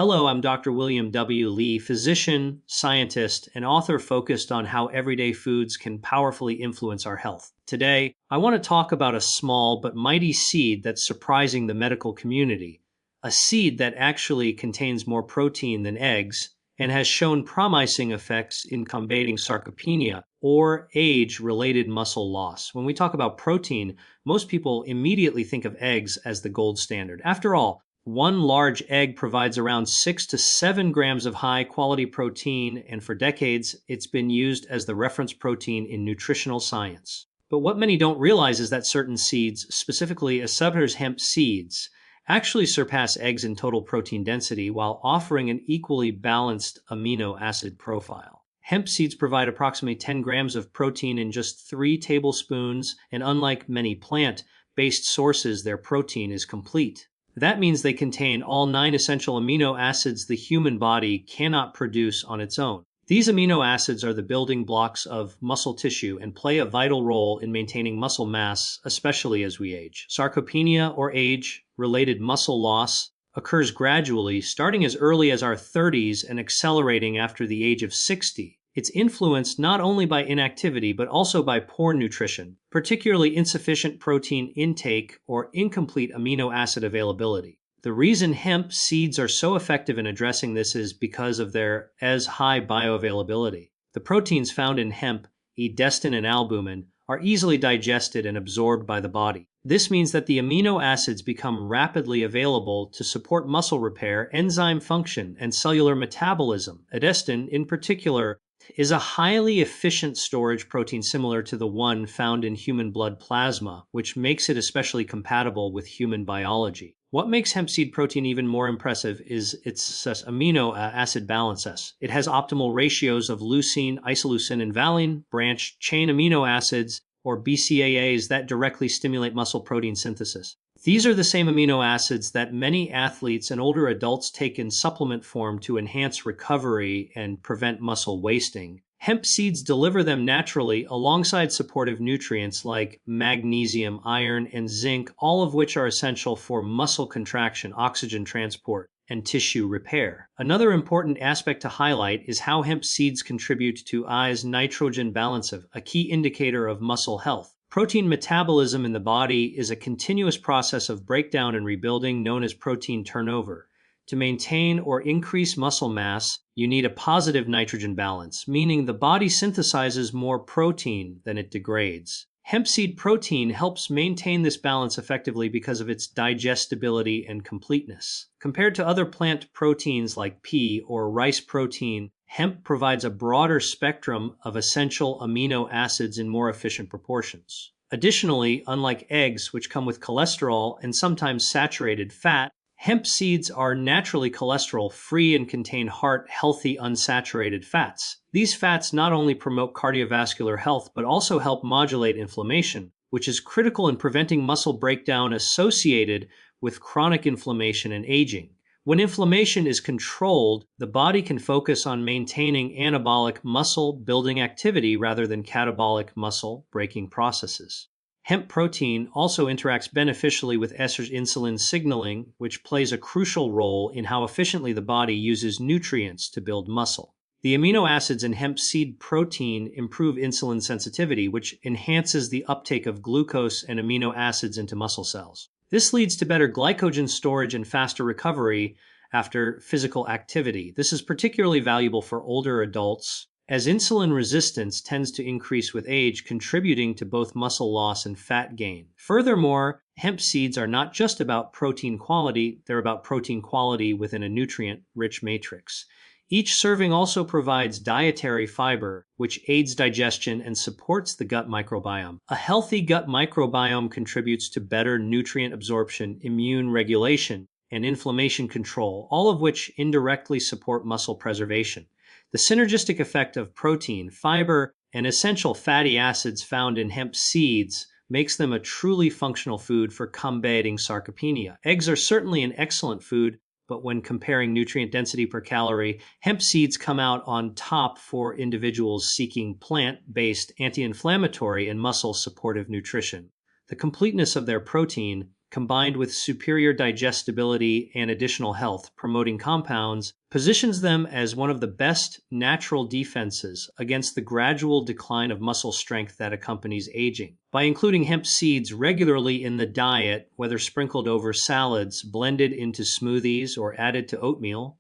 Hello, I'm Dr. William W. Lee, physician, scientist, and author focused on how everyday foods can powerfully influence our health. Today, I want to talk about a small but mighty seed that's surprising the medical community, a seed that actually contains more protein than eggs and has shown promising effects in combating sarcopenia, or age-related muscle loss. When we talk about protein, most people immediately think of eggs as the gold standard. After all, one large egg provides around 6 to 7 grams of high-quality protein, and for decades, it's been used as the reference protein in nutritional science. But what many don't realize is that certain seeds, specifically Acebter's hemp seeds, actually surpass eggs in total protein density while offering an equally balanced amino acid profile. Hemp seeds provide approximately 10 grams of protein in just 3 tablespoons, and unlike many plant-based sources, their protein is complete. That means they contain all 9 essential amino acids the human body cannot produce on its own. These amino acids are the building blocks of muscle tissue and play a vital role in maintaining muscle mass, especially as we age. Sarcopenia, or age-related muscle loss, occurs gradually, starting as early as our 30s and accelerating after the age of 60. It's influenced not only by inactivity but also by poor nutrition, particularly insufficient protein intake or incomplete amino acid availability. The reason hemp seeds are so effective in addressing this is because of their high bioavailability. The proteins found in hemp, edestin and albumin, are easily digested and absorbed by the body. This means that the amino acids become rapidly available to support muscle repair, enzyme function, and cellular metabolism. Edestin, in particular, is a highly efficient storage protein similar to the one found in human blood plasma, which makes it especially compatible with human biology. What makes hemp seed protein even more impressive is its amino acid balance. It has optimal ratios of leucine, isoleucine, and valine, branched chain amino acids, or BCAAs, that directly stimulate muscle protein synthesis. These are the same amino acids that many athletes and older adults take in supplement form to enhance recovery and prevent muscle wasting. Hemp seeds deliver them naturally alongside supportive nutrients like magnesium, iron, and zinc, all of which are essential for muscle contraction, oxygen transport, and tissue repair. Another important aspect to highlight is how hemp seeds contribute to eye's nitrogen balance, a key indicator of muscle health. Protein metabolism in the body is a continuous process of breakdown and rebuilding known as protein turnover. To maintain or increase muscle mass, you need a positive nitrogen balance, meaning the body synthesizes more protein than it degrades. Hemp seed protein helps maintain this balance effectively because of its digestibility and completeness. Compared to other plant proteins like pea or rice protein, hemp provides a broader spectrum of essential amino acids in more efficient proportions. Additionally, unlike eggs, which come with cholesterol and sometimes saturated fat, hemp seeds are naturally cholesterol-free and contain heart-healthy unsaturated fats. These fats not only promote cardiovascular health but also help modulate inflammation, which is critical in preventing muscle breakdown associated with chronic inflammation and aging. When inflammation is controlled, the body can focus on maintaining anabolic muscle-building activity rather than catabolic muscle-breaking processes. Hemp protein also interacts beneficially with insulin signaling, which plays a crucial role in how efficiently the body uses nutrients to build muscle. The amino acids in hemp seed protein improve insulin sensitivity, which enhances the uptake of glucose and amino acids into muscle cells. This leads to better glycogen storage and faster recovery after physical activity. This is particularly valuable for older adults, as insulin resistance tends to increase with age, contributing to both muscle loss and fat gain. Furthermore, hemp seeds are not just about protein quality, they're about protein quality within a nutrient-rich matrix. Each serving also provides dietary fiber, which aids digestion and supports the gut microbiome. A healthy gut microbiome contributes to better nutrient absorption, immune regulation, and inflammation control, all of which indirectly support muscle preservation. The synergistic effect of protein, fiber, and essential fatty acids found in hemp seeds makes them a truly functional food for combating sarcopenia. Eggs are certainly an excellent food, but when comparing nutrient density per calorie, hemp seeds come out on top for individuals seeking plant-based anti-inflammatory and muscle-supportive nutrition. The completeness of their protein, combined with superior digestibility and additional health-promoting compounds, positions them as one of the best natural defenses against the gradual decline of muscle strength that accompanies aging. By including hemp seeds regularly in the diet, whether sprinkled over salads, blended into smoothies, or added to oatmeal,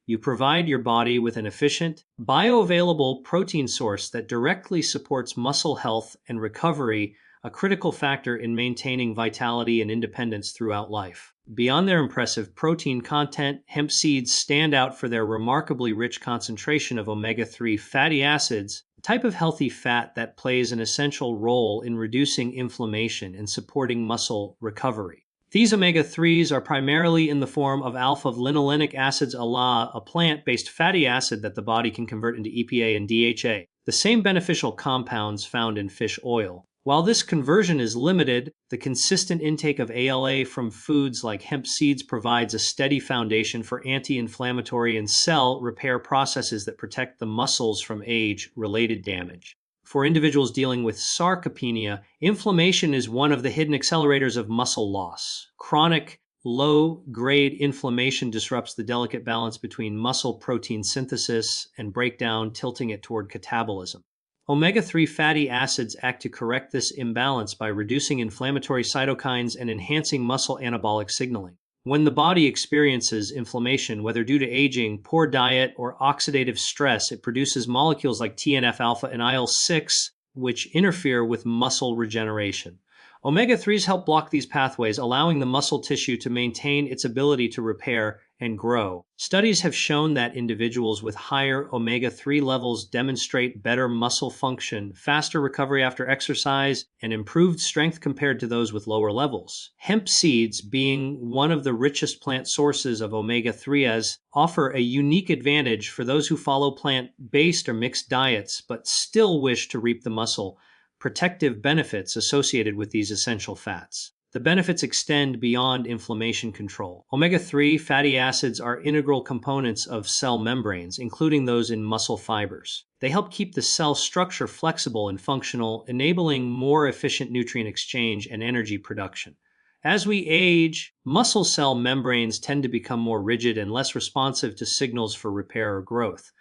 you provide your body with an efficient, bioavailable protein source that directly supports muscle health and recovery, a critical factor in maintaining vitality and independence throughout life. Beyond their impressive protein content, hemp seeds stand out for their remarkably rich concentration of omega-3 fatty acids, a type of healthy fat that plays an essential role in reducing inflammation and supporting muscle recovery. These omega-3s are primarily in the form of alpha-linolenic acids, a plant-based fatty acid that the body can convert into EPA and DHA, the same beneficial compounds found in fish oil. While this conversion is limited, the consistent intake of ALA from foods like hemp seeds provides a steady foundation for anti-inflammatory and cell repair processes that protect the muscles from age-related damage. For individuals dealing with sarcopenia, inflammation is one of the hidden accelerators of muscle loss. Chronic, low-grade inflammation disrupts the delicate balance between muscle protein synthesis and breakdown, tilting it toward catabolism. Omega-3 fatty acids act to correct this imbalance by reducing inflammatory cytokines and enhancing muscle anabolic signaling. When the body experiences inflammation, whether due to aging, poor diet, or oxidative stress, it produces molecules like TNF-alpha and IL-6, which interfere with muscle regeneration. Omega-3s help block these pathways, allowing the muscle tissue to maintain its ability to repair and grow. Studies have shown that individuals with higher omega-3 levels demonstrate better muscle function, faster recovery after exercise, and improved strength compared to those with lower levels. Hemp seeds, being one of the richest plant sources of omega-3s, offer a unique advantage for those who follow plant-based or mixed diets but still wish to reap the muscle protective benefits associated with these essential fats. The benefits extend beyond inflammation control. Omega-3 fatty acids are integral components of cell membranes, including those in muscle fibers. They help keep the cell structure flexible and functional, enabling more efficient nutrient exchange and energy production. As we age, muscle cell membranes tend to become more rigid and less responsive to signals for repair or growth.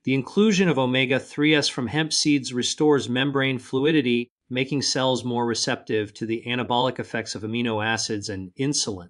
The inclusion of omega-3s from hemp seeds restores membrane fluidity, making cells more receptive to the anabolic effects of amino acids and insulin.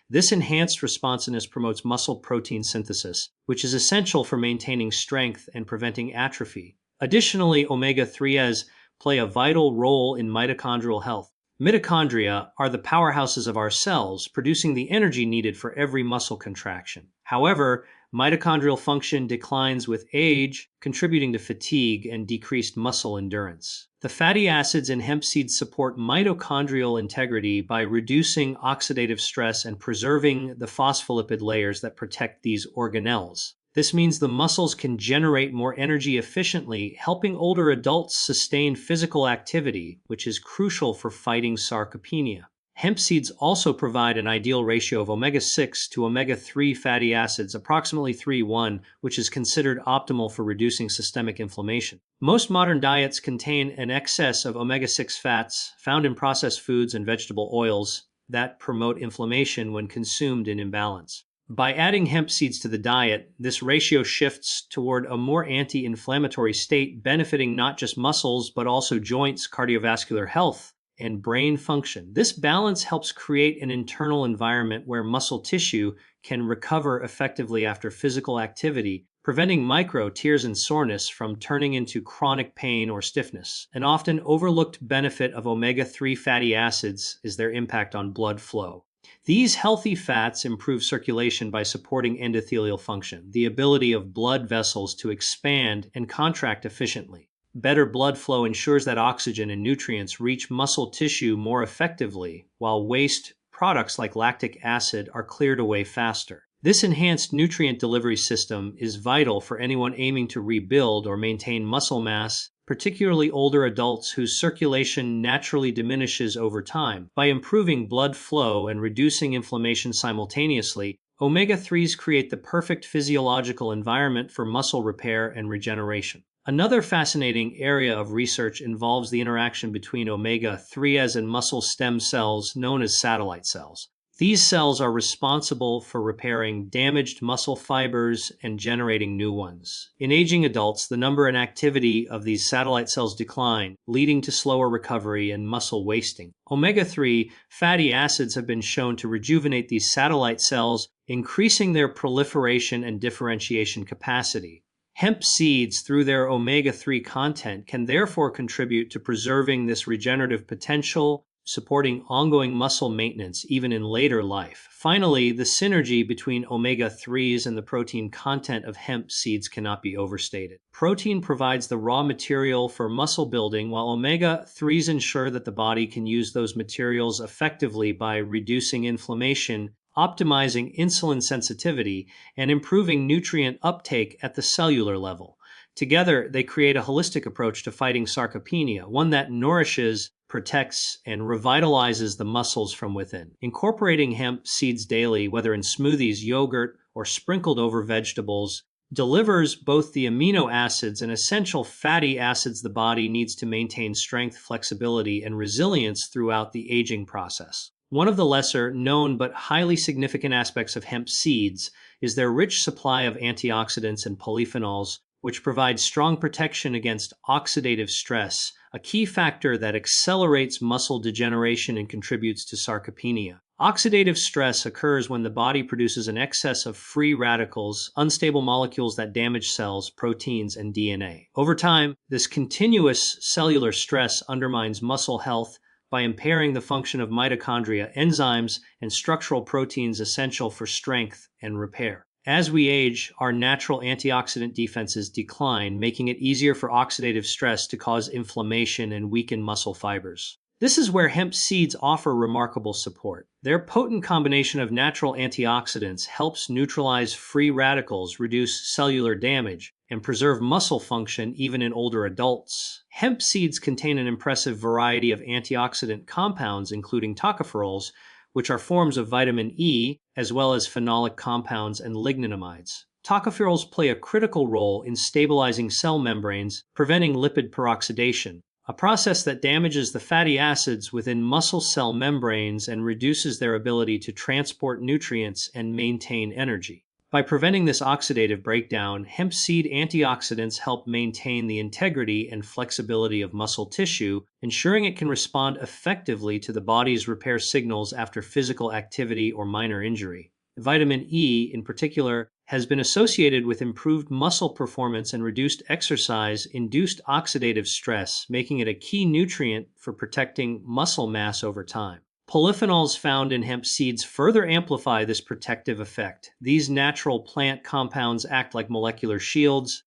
This enhanced responsiveness promotes muscle protein synthesis, which is essential for maintaining strength and preventing atrophy. Additionally, omega-3s play a vital role in mitochondrial health. Mitochondria are the powerhouses of our cells, producing the energy needed for every muscle contraction. However, mitochondrial function declines with age, contributing to fatigue and decreased muscle endurance. The fatty acids in hemp seeds support mitochondrial integrity by reducing oxidative stress and preserving the phospholipid layers that protect these organelles. This means the muscles can generate more energy efficiently, helping older adults sustain physical activity, which is crucial for fighting sarcopenia. Hemp seeds also provide an ideal ratio of omega-6 to omega-3 fatty acids, approximately 3:1, which is considered optimal for reducing systemic inflammation. Most modern diets contain an excess of omega-6 fats found in processed foods and vegetable oils that promote inflammation when consumed in imbalance. By adding hemp seeds to the diet, this ratio shifts toward a more anti-inflammatory state, benefiting not just muscles, but also joints, cardiovascular health, and brain function. This balance helps create an internal environment where muscle tissue can recover effectively after physical activity, preventing micro tears and soreness from turning into chronic pain or stiffness. An often overlooked benefit of omega-3 fatty acids is their impact on blood flow. These healthy fats improve circulation by supporting endothelial function, the ability of blood vessels to expand and contract efficiently. Better blood flow ensures that oxygen and nutrients reach muscle tissue more effectively, while waste products like lactic acid are cleared away faster. This enhanced nutrient delivery system is vital for anyone aiming to rebuild or maintain muscle mass, particularly older adults whose circulation naturally diminishes over time. By improving blood flow and reducing inflammation simultaneously, omega-3s create the perfect physiological environment for muscle repair and regeneration. Another fascinating area of research involves the interaction between omega-3s and muscle stem cells known as satellite cells. These cells are responsible for repairing damaged muscle fibers and generating new ones. In aging adults, the number and activity of these satellite cells decline, leading to slower recovery and muscle wasting. Omega-3 fatty acids have been shown to rejuvenate these satellite cells, increasing their proliferation and differentiation capacity. Hemp seeds, through their omega-3 content, can therefore contribute to preserving this regenerative potential, supporting ongoing muscle maintenance even in later life. Finally, the synergy between omega-3s and the protein content of hemp seeds cannot be overstated. Protein provides the raw material for muscle building, while omega-3s ensure that the body can use those materials effectively by reducing inflammation, optimizing insulin sensitivity, and improving nutrient uptake at the cellular level. Together, they create a holistic approach to fighting sarcopenia, one that nourishes, protects, and revitalizes the muscles from within. Incorporating hemp seeds daily, whether in smoothies, yogurt, or sprinkled over vegetables, delivers both the amino acids and essential fatty acids the body needs to maintain strength, flexibility, and resilience throughout the aging process. One of the lesser known but highly significant aspects of hemp seeds is their rich supply of antioxidants and polyphenols, which provide strong protection against oxidative stress, a key factor that accelerates muscle degeneration and contributes to sarcopenia. Oxidative stress occurs when the body produces an excess of free radicals, unstable molecules that damage cells, proteins, and DNA. Over time, this continuous cellular stress undermines muscle health by impairing the function of mitochondria, enzymes, and structural proteins essential for strength and repair. As we age, our natural antioxidant defenses decline, making it easier for oxidative stress to cause inflammation and weaken muscle fibers. This is where hemp seeds offer remarkable support. Their potent combination of natural antioxidants helps neutralize free radicals, reduce cellular damage, and preserve muscle function even in older adults. Hemp seeds contain an impressive variety of antioxidant compounds, including tocopherols, which are forms of vitamin E, as well as phenolic compounds and lignonamides. Tocopherols play a critical role in stabilizing cell membranes, preventing lipid peroxidation, a process that damages the fatty acids within muscle cell membranes and reduces their ability to transport nutrients and maintain energy. By preventing this oxidative breakdown, hemp seed antioxidants help maintain the integrity and flexibility of muscle tissue, ensuring it can respond effectively to the body's repair signals after physical activity or minor injury. Vitamin E, in particular, has been associated with improved muscle performance and reduced exercise-induced oxidative stress, making it a key nutrient for protecting muscle mass over time. Polyphenols found in hemp seeds further amplify this protective effect. These natural plant compounds act like molecular shields,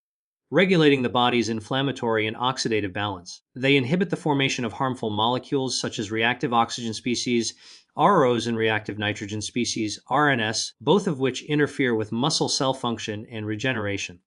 regulating the body's inflammatory and oxidative balance. They inhibit the formation of harmful molecules such as reactive oxygen species, ROs, and reactive nitrogen species, RNS, both of which interfere with muscle cell function and regeneration.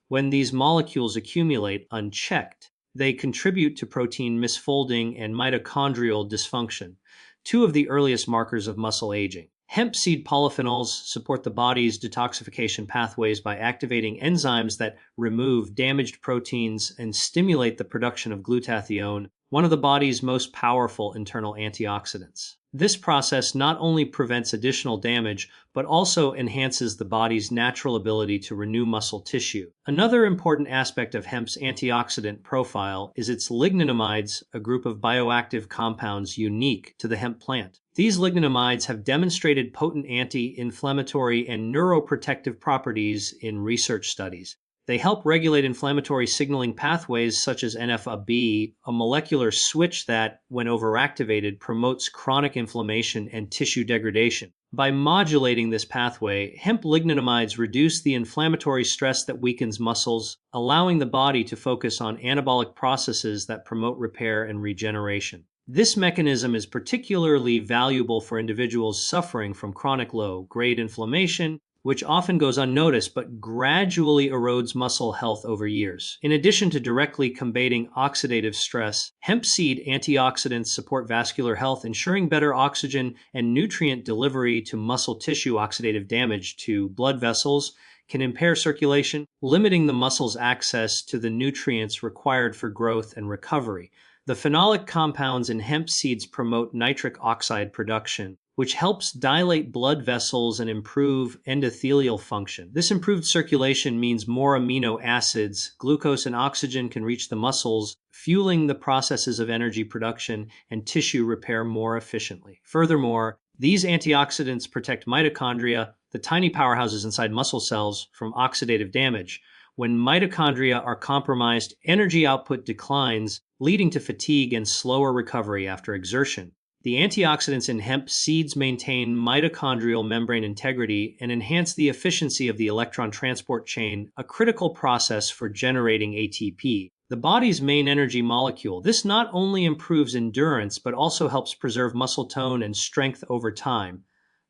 When these molecules accumulate unchecked, they contribute to protein misfolding and mitochondrial dysfunction, two of the earliest markers of muscle aging. Hemp seed polyphenols support the body's detoxification pathways by activating enzymes that remove damaged proteins and stimulate the production of glutathione, one of the body's most powerful internal antioxidants. This process not only prevents additional damage, but also enhances the body's natural ability to renew muscle tissue. Another important aspect of hemp's antioxidant profile is its lignonamides, a group of bioactive compounds unique to the hemp plant. These lignonamides have demonstrated potent anti-inflammatory and neuroprotective properties in research studies. They help regulate inflammatory signaling pathways such as NF-κB, a molecular switch that, when overactivated, promotes chronic inflammation and tissue degradation. By modulating this pathway, hemp lignonamides reduce the inflammatory stress that weakens muscles, allowing the body to focus on anabolic processes that promote repair and regeneration. This mechanism is particularly valuable for individuals suffering from chronic low-grade inflammation, which often goes unnoticed but gradually erodes muscle health over years. In addition to directly combating oxidative stress, hemp seed antioxidants support vascular health, ensuring better oxygen and nutrient delivery to muscle tissue. Oxidative damage to blood vessels can impair circulation, limiting the muscle's access to the nutrients required for growth and recovery. The phenolic compounds in hemp seeds promote nitric oxide production, which helps dilate blood vessels and improve endothelial function. This improved circulation means more amino acids, glucose, and oxygen can reach the muscles, fueling the processes of energy production and tissue repair more efficiently. Furthermore, these antioxidants protect mitochondria, the tiny powerhouses inside muscle cells, from oxidative damage. When mitochondria are compromised, energy output declines, leading to fatigue and slower recovery after exertion. The antioxidants in hemp seeds maintain mitochondrial membrane integrity and enhance the efficiency of the electron transport chain, a critical process for generating ATP, the body's main energy molecule. This not only improves endurance, but also helps preserve muscle tone and strength over time.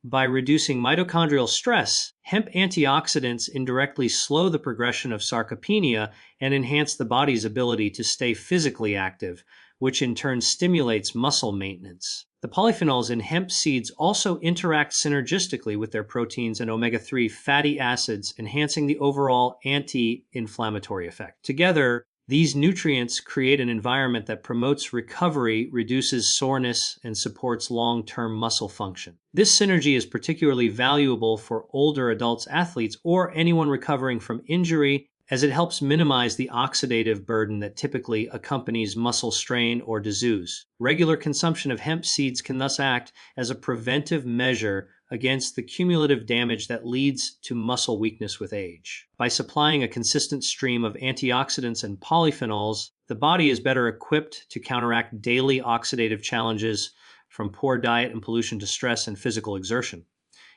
By reducing mitochondrial stress, hemp antioxidants indirectly slow the progression of sarcopenia and enhance the body's ability to stay physically active, which in turn stimulates muscle maintenance. The polyphenols in hemp seeds also interact synergistically with their proteins and omega-3 fatty acids, enhancing the overall anti-inflammatory effect. Together, these nutrients create an environment that promotes recovery, reduces soreness, and supports long-term muscle function. This synergy is particularly valuable for older adults, athletes, or anyone recovering from injury, as it helps minimize the oxidative burden that typically accompanies muscle strain or disease. Regular consumption of hemp seeds can thus act as a preventive measure against the cumulative damage that leads to muscle weakness with age. By supplying a consistent stream of antioxidants and polyphenols, the body is better equipped to counteract daily oxidative challenges, from poor diet and pollution to stress and physical exertion.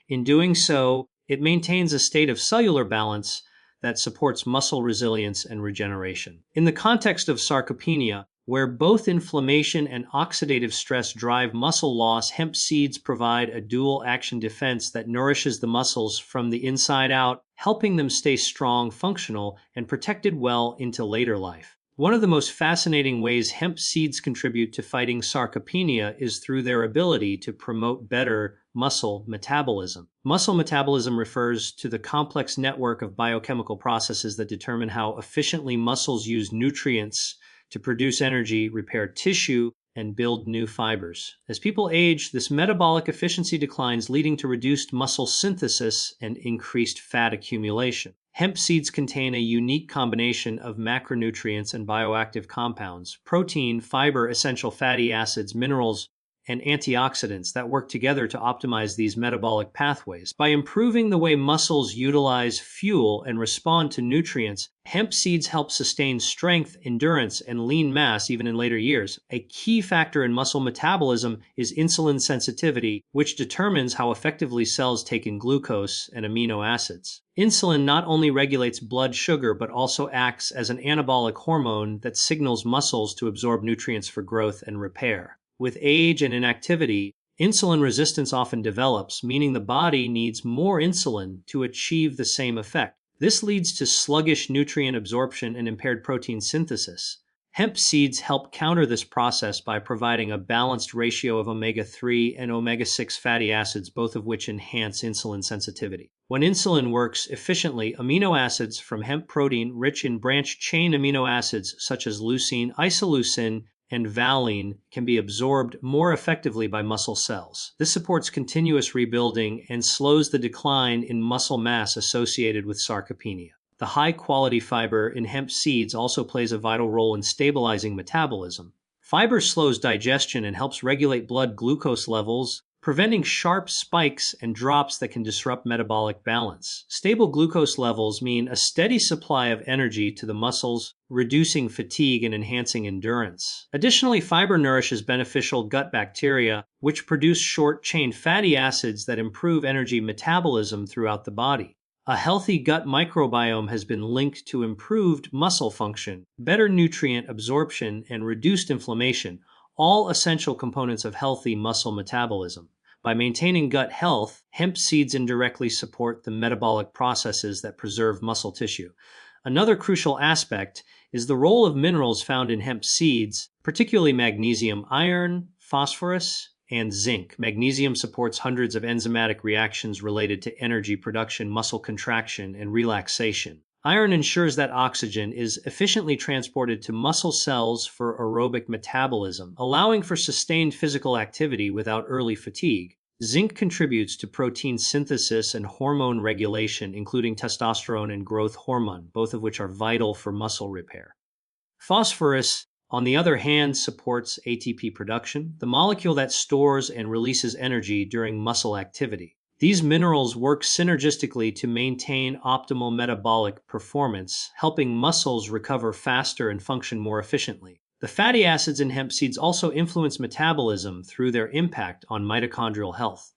In doing so, it maintains a state of cellular balance that supports muscle resilience and regeneration. In the context of sarcopenia, where both inflammation and oxidative stress drive muscle loss, hemp seeds provide a dual-action defense that nourishes the muscles from the inside out, helping them stay strong, functional, and protected well into later life. One of the most fascinating ways hemp seeds contribute to fighting sarcopenia is through their ability to promote better muscle metabolism. Muscle metabolism refers to the complex network of biochemical processes that determine how efficiently muscles use nutrients to produce energy, repair tissue, and build new fibers. As people age, this metabolic efficiency declines, leading to reduced muscle synthesis and increased fat accumulation. Hemp seeds contain a unique combination of macronutrients and bioactive compounds, protein, fiber, essential fatty acids, minerals, and antioxidants that work together to optimize these metabolic pathways. By improving the way muscles utilize fuel and respond to nutrients, hemp seeds help sustain strength, endurance, and lean mass even in later years. A key factor in muscle metabolism is insulin sensitivity, which determines how effectively cells take in glucose and amino acids. Insulin not only regulates blood sugar, but also acts as an anabolic hormone that signals muscles to absorb nutrients for growth and repair. With age and inactivity, insulin resistance often develops, meaning the body needs more insulin to achieve the same effect. This leads to sluggish nutrient absorption and impaired protein synthesis. Hemp seeds help counter this process by providing a balanced ratio of omega-3 and omega-6 fatty acids, both of which enhance insulin sensitivity. When insulin works efficiently, amino acids from hemp protein rich in branched-chain amino acids such as leucine, isoleucine, and valine can be absorbed more effectively by muscle cells. This supports continuous rebuilding and slows the decline in muscle mass associated with sarcopenia. The high-quality fiber in hemp seeds also plays a vital role in stabilizing metabolism. Fiber slows digestion and helps regulate blood glucose levels, preventing sharp spikes and drops that can disrupt metabolic balance. Stable glucose levels mean a steady supply of energy to the muscles, reducing fatigue and enhancing endurance. Additionally, fiber nourishes beneficial gut bacteria, which produce short-chain fatty acids that improve energy metabolism throughout the body. A healthy gut microbiome has been linked to improved muscle function, better nutrient absorption, and reduced inflammation, all essential components of healthy muscle metabolism. By maintaining gut health, hemp seeds indirectly support the metabolic processes that preserve muscle tissue. Another crucial aspect is the role of minerals found in hemp seeds, particularly magnesium, iron, phosphorus, and zinc. Magnesium supports hundreds of enzymatic reactions related to energy production, muscle contraction, and relaxation. Iron ensures that oxygen is efficiently transported to muscle cells for aerobic metabolism, allowing for sustained physical activity without early fatigue. Zinc contributes to protein synthesis and hormone regulation, including testosterone and growth hormone, both of which are vital for muscle repair. Phosphorus, on the other hand, supports ATP production, the molecule that stores and releases energy during muscle activity. These minerals work synergistically to maintain optimal metabolic performance, helping muscles recover faster and function more efficiently. The fatty acids in hemp seeds also influence metabolism through their impact on mitochondrial health.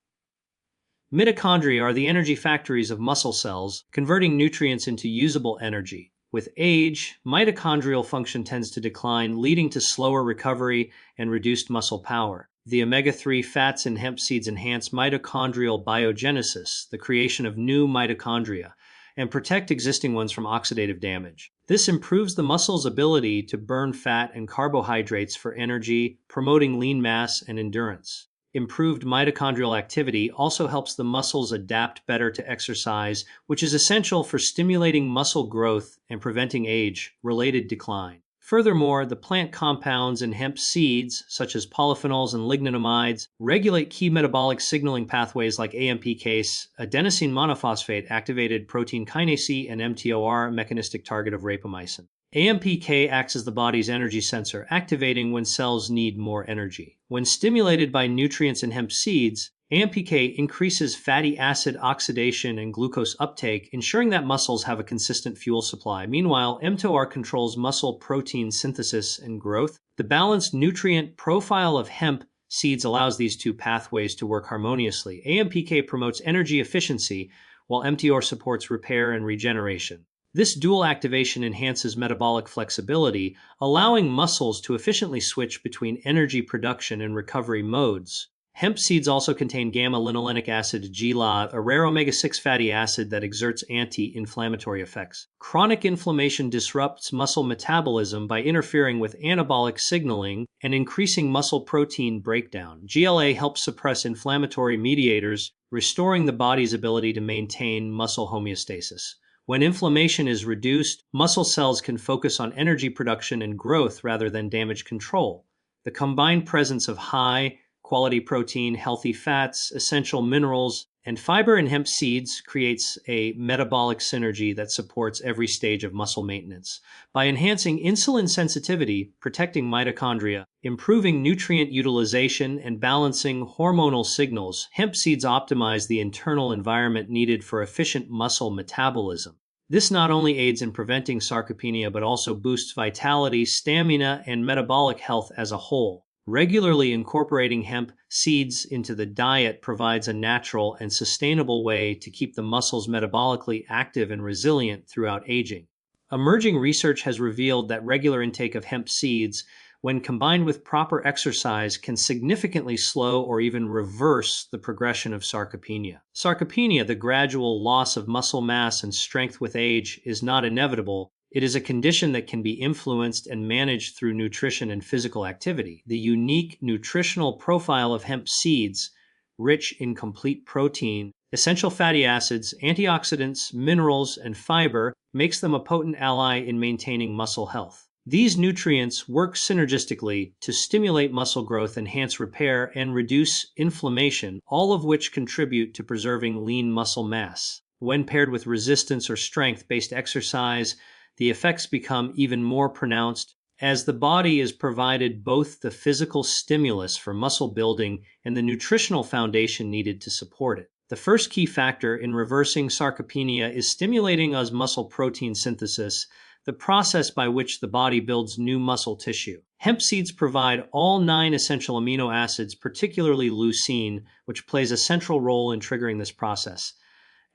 Mitochondria are the energy factories of muscle cells, converting nutrients into usable energy. With age, mitochondrial function tends to decline, leading to slower recovery and reduced muscle power. The omega-3 fats in hemp seeds enhance mitochondrial biogenesis, the creation of new mitochondria, and protect existing ones from oxidative damage. This improves the muscle's ability to burn fat and carbohydrates for energy, promoting lean mass and endurance. Improved mitochondrial activity also helps the muscles adapt better to exercise, which is essential for stimulating muscle growth and preventing age-related decline. Furthermore, the plant compounds in hemp seeds, such as polyphenols and lignonamides, regulate key metabolic signaling pathways like AMPK, adenosine monophosphate activated protein kinase C, and mTOR, mechanistic target of rapamycin. AMPK acts as the body's energy sensor, activating when cells need more energy. When stimulated by nutrients in hemp seeds, AMPK increases fatty acid oxidation and glucose uptake, ensuring that muscles have a consistent fuel supply. Meanwhile, mTOR controls muscle protein synthesis and growth. The balanced nutrient profile of hemp seeds allows these two pathways to work harmoniously. AMPK promotes energy efficiency, while mTOR supports repair and regeneration. This dual activation enhances metabolic flexibility, allowing muscles to efficiently switch between energy production and recovery modes. Hemp seeds also contain gamma-linolenic acid GLA, a rare omega-6 fatty acid that exerts anti-inflammatory effects. Chronic inflammation disrupts muscle metabolism by interfering with anabolic signaling and increasing muscle protein breakdown. GLA helps suppress inflammatory mediators, restoring the body's ability to maintain muscle homeostasis. When inflammation is reduced, muscle cells can focus on energy production and growth rather than damage control. The combined presence of high quality protein, healthy fats, essential minerals, and fiber in hemp seeds creates a metabolic synergy that supports every stage of muscle maintenance. By enhancing insulin sensitivity, protecting mitochondria, improving nutrient utilization, and balancing hormonal signals, hemp seeds optimize the internal environment needed for efficient muscle metabolism. This not only aids in preventing sarcopenia but also boosts vitality, stamina, and metabolic health as a whole. Regularly incorporating hemp seeds into the diet provides a natural and sustainable way to keep the muscles metabolically active and resilient throughout aging. Emerging research has revealed that regular intake of hemp seeds, when combined with proper exercise, can significantly slow or even reverse the progression of sarcopenia. Sarcopenia, the gradual loss of muscle mass and strength with age, is not inevitable. It is a condition that can be influenced and managed through nutrition and physical activity. The unique nutritional profile of hemp seeds, rich in complete protein, essential fatty acids, antioxidants, minerals, and fiber, makes them a potent ally in maintaining muscle health. These nutrients work synergistically to stimulate muscle growth, enhance repair, and reduce inflammation, all of which contribute to preserving lean muscle mass. When paired with resistance or strength-based exercise, the effects become even more pronounced, as the body is provided both the physical stimulus for muscle building and the nutritional foundation needed to support it. The first key factor in reversing sarcopenia is stimulating muscle protein synthesis, the process by which the body builds new muscle tissue. Hemp seeds provide all 9 essential amino acids, particularly leucine, which plays a central role in triggering this process.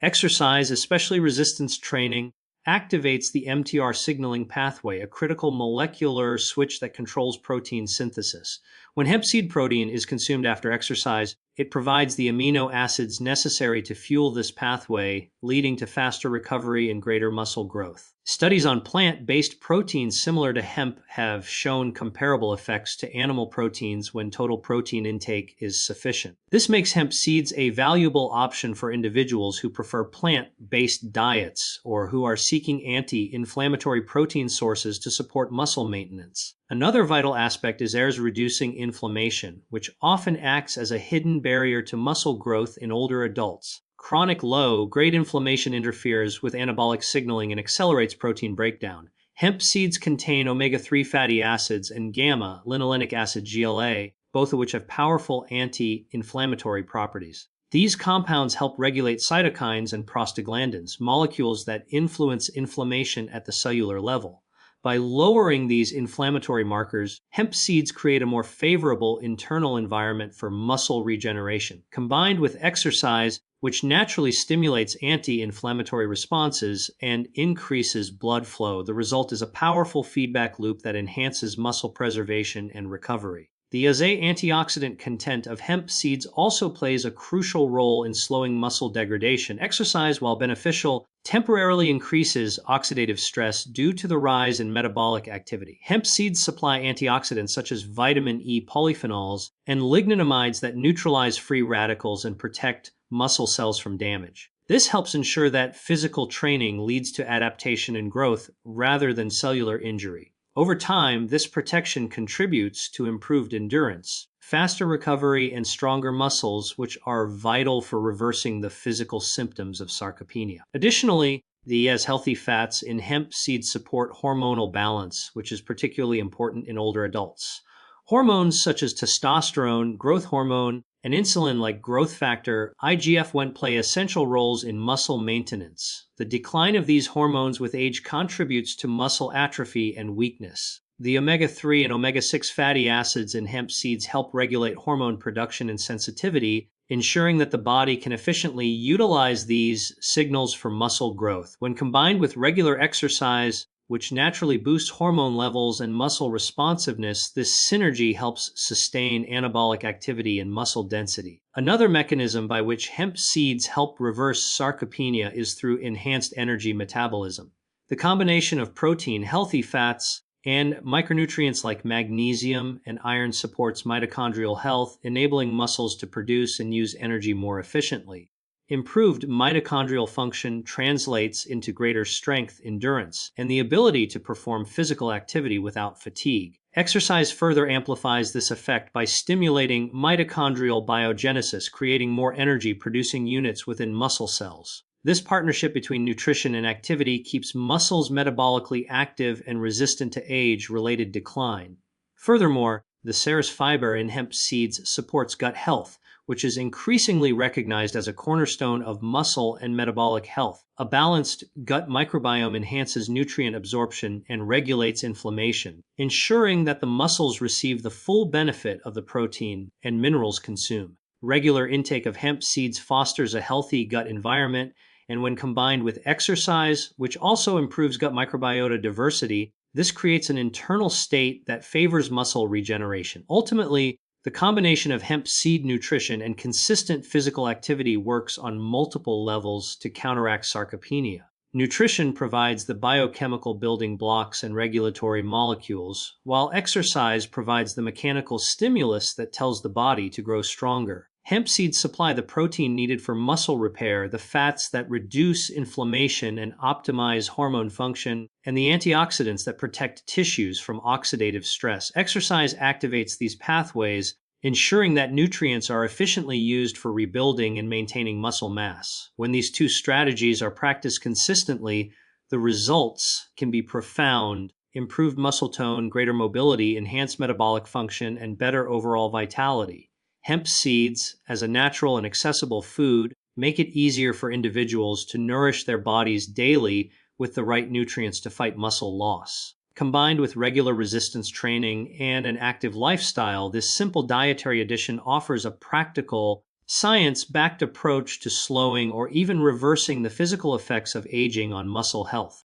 Exercise, especially resistance training, activates the mTOR signaling pathway, a critical molecular switch that controls protein synthesis. When hemp seed protein is consumed after exercise, It provides the amino acids necessary to fuel this pathway, leading to faster recovery and greater muscle growth. Studies on plant-based proteins similar to hemp have shown comparable effects to animal proteins when total protein intake is sufficient. This makes hemp seeds a valuable option for individuals who prefer plant-based diets or who are seeking anti-inflammatory protein sources to support muscle maintenance. Another vital aspect is reducing inflammation, which often acts as a hidden barrier to muscle growth in older adults. Chronic low-grade inflammation interferes with anabolic signaling and accelerates protein breakdown. Hemp seeds contain omega-3 fatty acids and gamma-linolenic acid GLA, both of which have powerful anti-inflammatory properties. These compounds help regulate cytokines and prostaglandins, molecules that influence inflammation at the cellular level. By lowering these inflammatory markers, hemp seeds create a more favorable internal environment for muscle regeneration. Combined with exercise, which naturally stimulates anti-inflammatory responses and increases blood flow, the result is a powerful feedback loop that enhances muscle preservation and recovery. The antioxidant content of hemp seeds also plays a crucial role in slowing muscle degradation. Exercise, while beneficial, temporarily increases oxidative stress due to the rise in metabolic activity. Hemp seeds supply antioxidants such as vitamin E polyphenols and lignonamides that neutralize free radicals and protect muscle cells from damage. This helps ensure that physical training leads to adaptation and growth rather than cellular injury. Over time, this protection contributes to improved endurance, faster recovery, and stronger muscles, which are vital for reversing the physical symptoms of sarcopenia. Additionally, the healthy fats in hemp seeds support hormonal balance, which is particularly important in older adults. Hormones such as testosterone, growth hormone, and insulin like growth factor, IGF-1 play essential roles in muscle maintenance. The decline of these hormones with age contributes to muscle atrophy and weakness. The omega-3 and omega-6 fatty acids in hemp seeds help regulate hormone production and sensitivity, ensuring that the body can efficiently utilize these signals for muscle growth. When combined with regular exercise, which naturally boosts hormone levels and muscle responsiveness, this synergy helps sustain anabolic activity and muscle density. Another mechanism by which hemp seeds help reverse sarcopenia is through enhanced energy metabolism. The combination of protein, healthy fats, and micronutrients like magnesium and iron supports mitochondrial health, enabling muscles to produce and use energy more efficiently. Improved mitochondrial function translates into greater strength, endurance, and the ability to perform physical activity without fatigue. Exercise further amplifies this effect by stimulating mitochondrial biogenesis, creating more energy-producing units within muscle cells. This partnership between nutrition and activity keeps muscles metabolically active and resistant to age-related decline. Furthermore, the serous fiber in hemp seeds supports gut health, which is increasingly recognized as a cornerstone of muscle and metabolic health. A balanced gut microbiome enhances nutrient absorption and regulates inflammation, ensuring that the muscles receive the full benefit of the protein and minerals consumed. Regular intake of hemp seeds fosters a healthy gut environment, and when combined with exercise, which also improves gut microbiota diversity, this creates an internal state that favors muscle regeneration. Ultimately, the combination of hemp seed nutrition and consistent physical activity works on multiple levels to counteract sarcopenia. Nutrition provides the biochemical building blocks and regulatory molecules, while exercise provides the mechanical stimulus that tells the body to grow stronger. Hemp seeds supply the protein needed for muscle repair, the fats that reduce inflammation and optimize hormone function, and the antioxidants that protect tissues from oxidative stress. Exercise activates these pathways, ensuring that nutrients are efficiently used for rebuilding and maintaining muscle mass. When these two strategies are practiced consistently, the results can be profound: improved muscle tone, greater mobility, enhanced metabolic function, and better overall vitality. Hemp seeds, as a natural and accessible food, make it easier for individuals to nourish their bodies daily with the right nutrients to fight muscle loss. Combined with regular resistance training and an active lifestyle, this simple dietary addition offers a practical, science-backed approach to slowing or even reversing the physical effects of aging on muscle health.